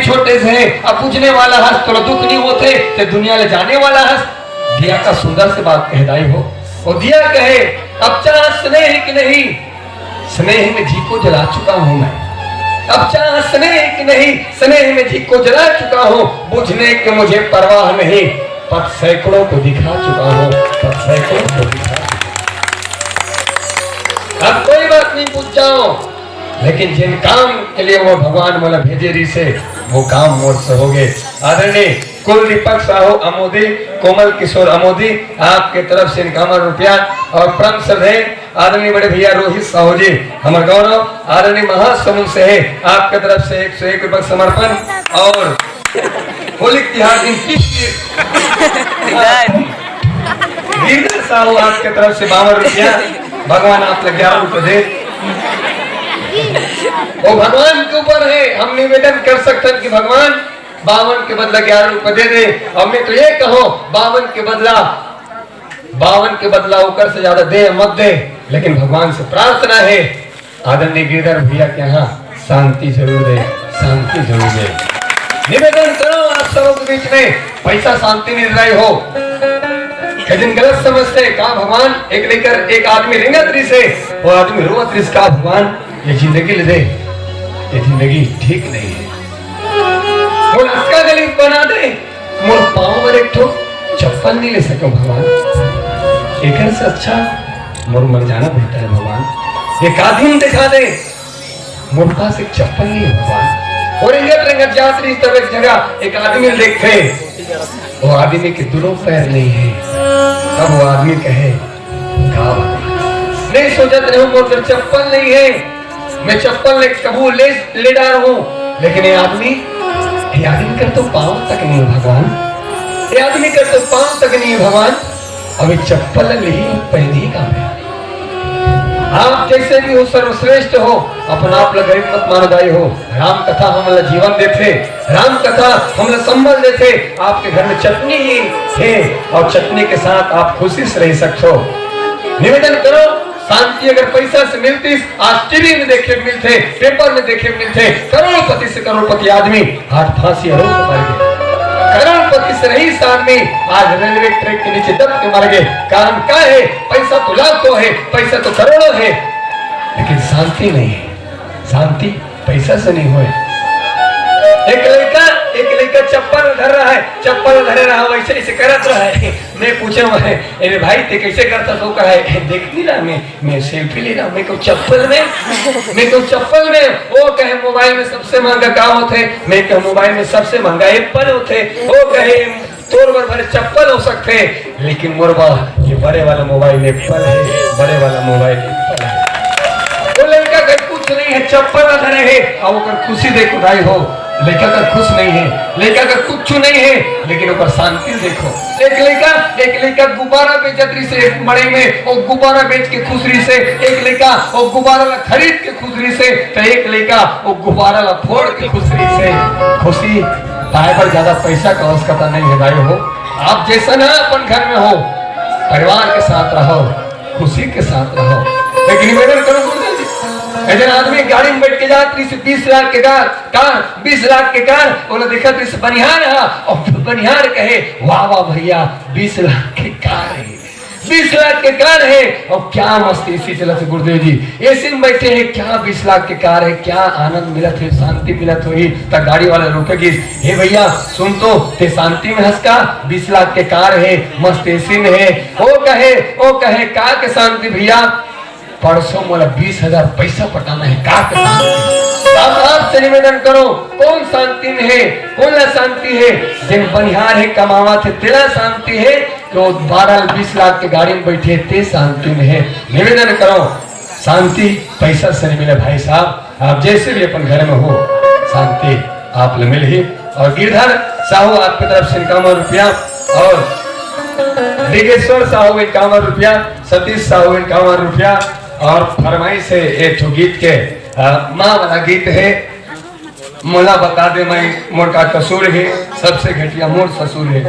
छोटे से है अब पूछने वाला हंस थोड़ा दुख नहीं होते ते दुनिया ले जाने वाला हंस। दिया का सुंदर से बात कहदाई हो और दिया कहे अब चाह स्नेह कि नहीं, स्नेह में जी को जला चुका हूं मैं। अब चाह स्नेह कि नहीं, स्नेह में जी को जला चुका हूं। बुझने के मुझे परवाह नहीं, पथ सैकड़ों को दिखा चुका हूं, पथ सैकड़ों को दिखा। अब कोई बात नहीं पूछ जाओ, लेकिन जिन काम के लिए वो भगवान मोला भेजे रही से वो काम मोर से हो गए। आदरणीय कुल दीपक साहू अमोदी, कोमल किशोर अमोदी, आपके तरफ से 51 रुपया और परम श्रद्धेय आदरणीय बड़े भैया रोहित साहू जी हमारे गौरव आदरणीय महासमुंद से है आपके तरफ से 101 रुपये समर्पण। और होली तिहार दिन गिरधर साहू आपके तरफ से 52 रुपया। भगवान आप लग 11 रुपये दे। वो भगवान के ऊपर है, हम निवेदन कर सकते हैं कि भगवान 52 के बदला 11 रुपये दे दे। और मैं तो ये कहो 52 के बदला होकर से ज्यादा दे मत दे, लेकिन भगवान से प्रार्थना है आदरणीय गिरधर भैया के यहाँ शांति जरूर दे, शांति जरूर दे। निवेदन करो आप सबों के बीच में पैसा शांति नहीं रही हो, लेकिन गलत समझते कहा भगवान एक लेकर एक आदमी रिंगत रही से वो आदमी रोवत रही का भगवान ये जिंदगी ले दे, ये जिंदगी ठीक नहीं है। वो लटका गली बना दे, मोर पाँव में एक ठो चप्पल नहीं ले सको भगवान, एक से अच्छा मोर मर जाना बेहतर है भगवान। एक आदमी दिखा दे, मोर पास एक चप्पल नहीं है भगवान। और रिंगत जात रही तब एक जगह एक आदमी देखते वो आदमी के दोनों पैर नहीं है, तब वो आदमी कहे नहीं सोचा रहे मोर चप्पल नहीं है, मैं चप्पल कबूल ले डाल हूं, लेकिन ये आदमी कर तो पांव तक नहीं भगवान, ये आदमी कर तो पांव तक नहीं भगवान। अभी चप्पल ले पहनी का है। आप जैसे भी हो सर्वश्रेष्ठ हो, अपना आप गरीब मत मानदाई हो। राम कथा हमला जीवन देते, राम कथा हमला संबल देते। आपके घर में चटनी ही है और चटनी के साथ आप खुशी से रह सकते हो। निवेदन करो शांति अगर पैसा से मिलती, आज टीवी में देखे मिलते, पेपर में देखे मिलते, करोड़पति से करोड़पति आदमी आज फांसी आरोप मर गए। करोड़पति से रही आदमी आज रेलवे ट्रैक के नीचे दब के मर गए। कारण क्या है? पैसा तो लाखों है, पैसा तो करोड़ों है, लेकिन शांति नहीं है। शांति पैसा से नहीं हुए। एक लड़का चप्पल धर रहा है, चप्पल धरे रहा वैसे ऐसे करत रहा है। मैं पूछे अरे भाई ते कैसे करता तो कहा है देखनी ना मैं सेल्फी ले रहा हूँ, मैं को चप्पल में वो कहे मोबाइल में सबसे महंगा काम होते, मैं कहे मोबाइल में सबसे महंगा एप्पल होते, वो कहे तोर बड़े चप्पल हो सकते, लेकिन मोरबा ये बड़े वाला मोबाइल एप्पल है, बड़े वाला मोबाइल एप्पल है। वो लड़का का कुछ नहीं है, चप्पल धरे है और वो खुशी देखो भाई हो। लड़का का खुश नहीं है, लड़का का कुछ नहीं है, लेकिन ऊपर शांति देखो। एक लड़का गुब्बारा बेचतरी से एक मड़े में और गुब्बारा बेच के खुशरी से, एक लड़का और गुब्बारा खरीद के खुशरी से, तो एक लड़का वो गुब्बारा ला फोड़ के खुशरी से। खुशी पाए पर ज्यादा पैसा का आवश्यकता नहीं है भाई हो। आप जैसा ना अपन घर में हो, परिवार के साथ रहो, खुशी के साथ रहो। लेकिन निवेदन करो ऐसा आदमी गाड़ी में बैठ के जाती 20 लाख के कार 20 लाख के कार बोला देखा तो बनिहार है और बनिहार कहे वाह वाह भैया 20 लाख की कार है, 20 लाख के कार है और क्या मस्ती इसी चलत गुरुदेव जी ऐसे में बैठे हैं, क्या 20 लाख के कार है, क्या आनंद मिलत है, शांति मिलत हुई। तब गाड़ी वाला रोकेगी, हे भैया सुन तो ते शांति में हंस का 20 लाख के कार है, मस्त एसी में है। वो कहे का के शांति भैया परसों मोला 20,000 पैसा पटाना है, का के शांति। आप से निवेदन करो कौन शांति में है, कौन ला शांति है? जिन बनिहार है कमावा थे तेरा शांति है, तो 12-20 लाख के गाड़ी में बैठे ते शांति में है। निवेदन करो शांति पैसा से नहीं मिले भाई साहब, आप जैसे भी अपन घर में हो शांति आप मिल ही। और गिरधर साहू आपकी तरफ से 51 रुपया और डिगेश्वर साहू 51 रुपया, सतीश साहू 51 रुपया। और फरमाइश है एक गीत के माँ वाला गीत है, मोला बता दे मैं मोर का कसूर है, सबसे घटिया मोर ससुर है।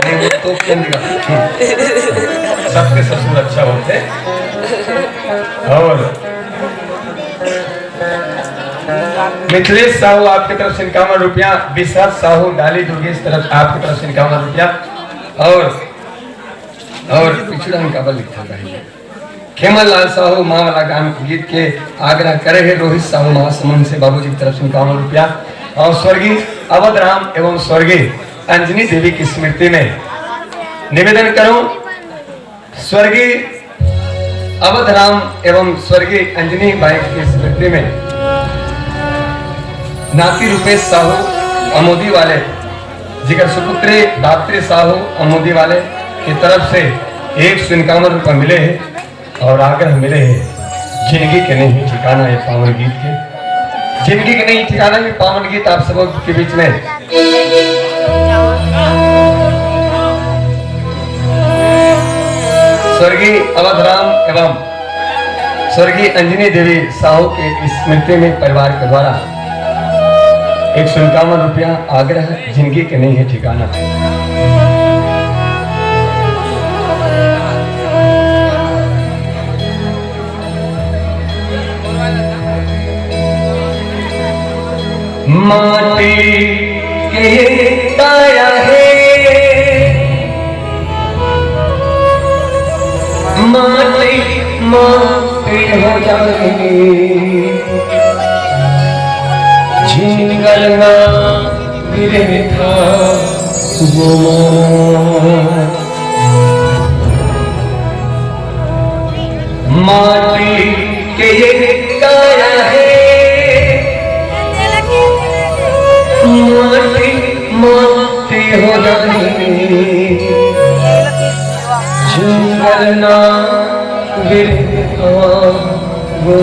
नहीं तो सबके ससुर अच्छा होते। और मिथिलेश साहू आपकी तरफ से 51 रुपया, विश्वास साहू डाली दुर्गेश तरफ आपकी तरफ से 51 रुपया और पिछड़ा मुकाबला लिखा है। खेमल लाल साहू माँ वाला गान गीत के आग्रह करे है। रोहित साहू महासमुंद से बाबूजी की तरफ से 51 रुपया और स्वर्गीय अवध राम एवं स्वर्गीय अंजनी देवी की स्मृति में निवेदन करूं। स्वर्गीय अवध राम एवं स्वर्गीय अंजनी बाई की स्मृति में नाती रूपेश साहू अमोदी वाले जिगर सुपुत्री दात्री साहू अमोदी वाले की तरफ से 151 रुपये मिले हैं और आग्रह मिले हैं। जिंदगी के नहीं ठिकाना है पावन गीत के, जिंदगी के नहीं ठिकाना है पावन गीत आप सब के बीच में स्वर्गीय अवध राम एवं स्वर्गीय अंजनी देवी साहू के स्मृति में परिवार के द्वारा 151 रुपया आग्रह। जिंदगी के नहीं है ठिकाना। माटी के काया है, माटी माटी हो जाएगी, झिंगलना गिरे था वो माटी के ये काया है, माटी माटी हो जाएगी, झिंगलना गिरे था वो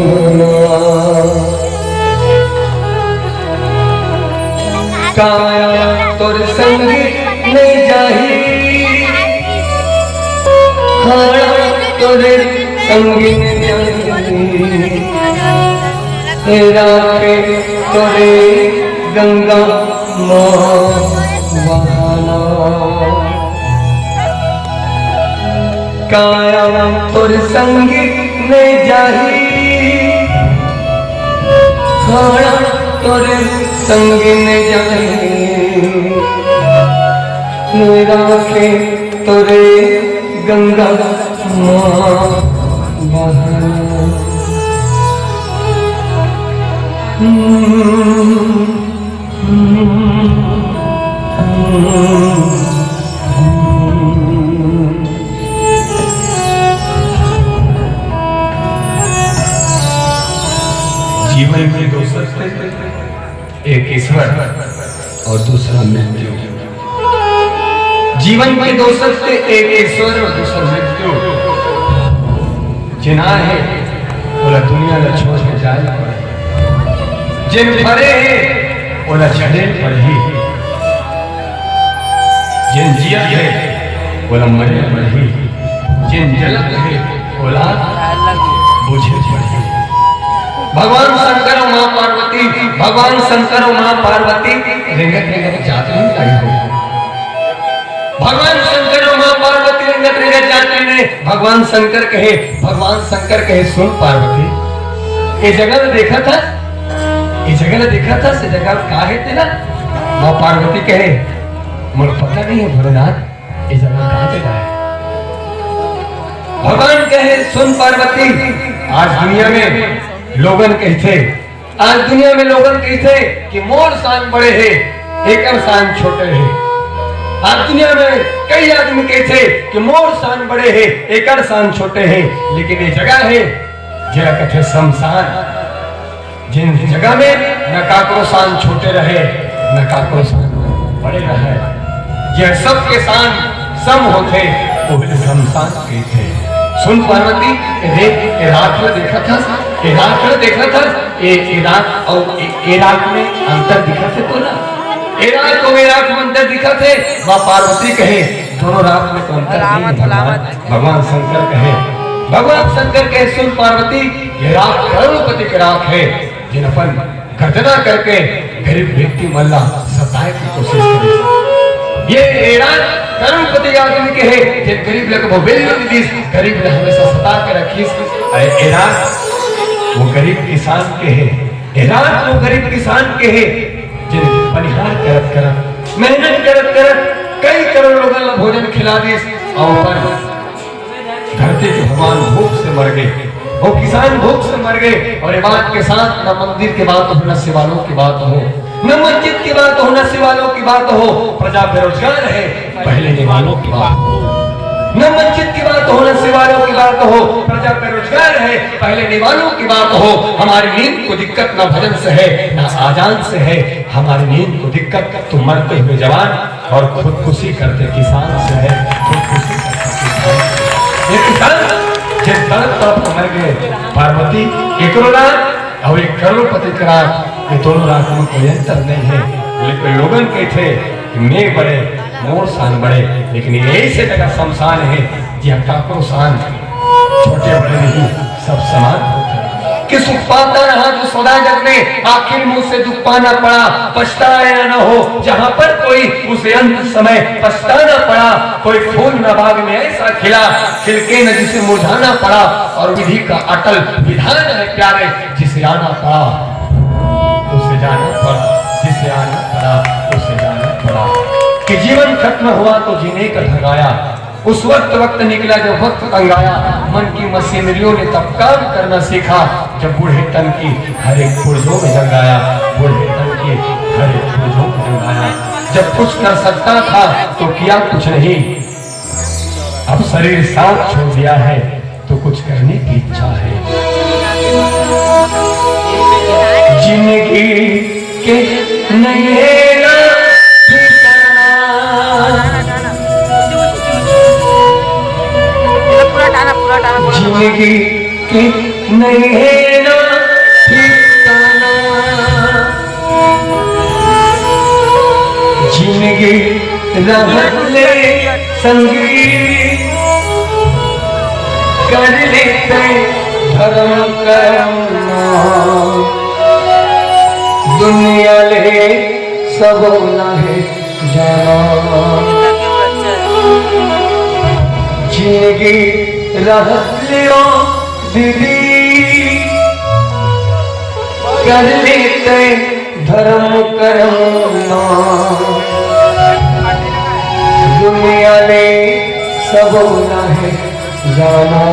काया तोर संग नहीं जाही, खाना तोरे संग नहीं जाही, तेरा के तोरे गंगा माँ बहाना। काया तोर संग नहीं जाही, खाना तोरे संगिन जाए, मेरा के तोरे गंगा माँ बहाना। जीवन में दो सत्य, एक ईश्वर और दूसरा मृत्यु। जीवन में दो सत्य, एक ईश्वर और दूसरा मृत्यु। जिना है बोला दुनिया न छोड़ के जाए, जिन फरे है बोला चढ़े पर ही, जिन जिया है बोला मरे पर ही, जिन जलत है बोला बुझे पर ही। भगवान शंकर और मां पार्वती, भगवान शंकर और मां पार्वती रिंगत रिंगत जाते नहीं हो। भगवान शंकर और मां पार्वती रिंगत रिंगत जाते ने भगवान शंकर कहे सुन पार्वती, ये जगह देखा था, ये जगह देखा था, से जगह काहे थे ना। मां पार्वती कहे मुझे पता नहीं है भोलेनाथ, ये जगह कहाँ जगह है। भगवान कहे सुन पार्वती, आज दुनिया में लोगन कहते, आज दुनिया में लोगन कहते कि मोर शान बड़े है, एकर शान छोटे है। आज दुनिया में कई आदमी कहते कि मोर शान बड़े है, एकर शान छोटे है, लेकिन ये जगह है जगह कहते शमशान, जिन जगह में न काकरो शान छोटे रहे न काकरो शान बड़े रहे, यह सबके शान सम होते वो शमशान कहते। सुन पार्वती, इराक में देखा था, इराक में देखा था, इराक और इराक में अंतर दिखा थे तो ना, इराक और इराक में अंतर दिखा थे। मां पार्वती कहे दोनों रात में तो अंतर नहीं। भगवान शंकर कहे, भगवान शंकर कहे सुन पार्वती, ये रात करोड़पति की रात है, जिन अपन गर्जना करके गरीब व्यक्ति मल्ला सताए की कोशिश करे। ये रात करोड़पति आदमी के है, जिन गरीब लोग वो गरीब ने हमेशा सता के रखी। वो गरीब किसान के है, रात को गरीब किसान के है जिन्हें बनिहार करत करत मेहनत करत करत कई करोड़ लोगों को भोजन खिला दिए और पर धरती के भगवान भूख से मर गए, वो किसान भूख से मर गए। और ये बात के साथ न मंदिर की बात हो, न शिवालयों की बात हो, न मस्जिद की बात हो, न शिवालयों की बात हो, प्रजा बेरोजगार है पहले निवालों की बात हो। न मस्जिद की बात हो, न शिवालयों की बात हो, प्रजा बेरोजगार है पहले निवालों की बात हो। हमारी नींद को दिक्कत न भजन से है न आजान से है, हमारी नींद को दिक्कत तो मरते हुए जवान और खुदकुशी करते किसान से है। खुदकुशी करते किसान, ये किसान जिस तड़प मर गए पार्वती एक रात और एक करोड़पति का रात, ये दोनों रातों में कोई अंतर नहीं है। लेकिन लोगन के थे मैं बड़े मोर शान बड़े, लेकिन यही से जगह शमशान है जहाँ काकरो शान छोटे बड़े नहीं सब समान होते हैं। कि सुख पाता रहा जो सदा जग में, आखिर मुंह से दुख पाना पड़ा, पछताया न हो जहां पर कोई उसे अंत समय पछताना पड़ा। कोई फूल न बाग में ऐसा खिला खिलके न जिसे मुरझाना पड़ा, और विधि का अटल विधान है प्यारे जिसे आना पड़ा उसे जाना पड़ा, जिसे आना पड़ा उसे जाना पड़ा। कि जीवन खत्म हुआ तो जीने का ठगाया, उस वक्त निकला जब वक्त तंगाया। मन की मशीनरियों ने तब काम करना सीखा जब बूढ़े तन की हर एक पुर्जों में जंग आया, बूढ़े तन की हर एक पुर्जों में जंग आया। जब कुछ कर सकता था तो किया कुछ नहीं, अब शरीर साथ छोड़ दिया है तो कुछ करने की इच्छा है। जिंदगी के नए जिंदगी के नए ना ठिकाना, जिंदगी रहत ले संगी कर लेते धर्म करना, दुनिया ले सब है जाना। जिंदगी रहत लियो दीदी कर लेते धर्म करना, दुनिया ने सब है जाना।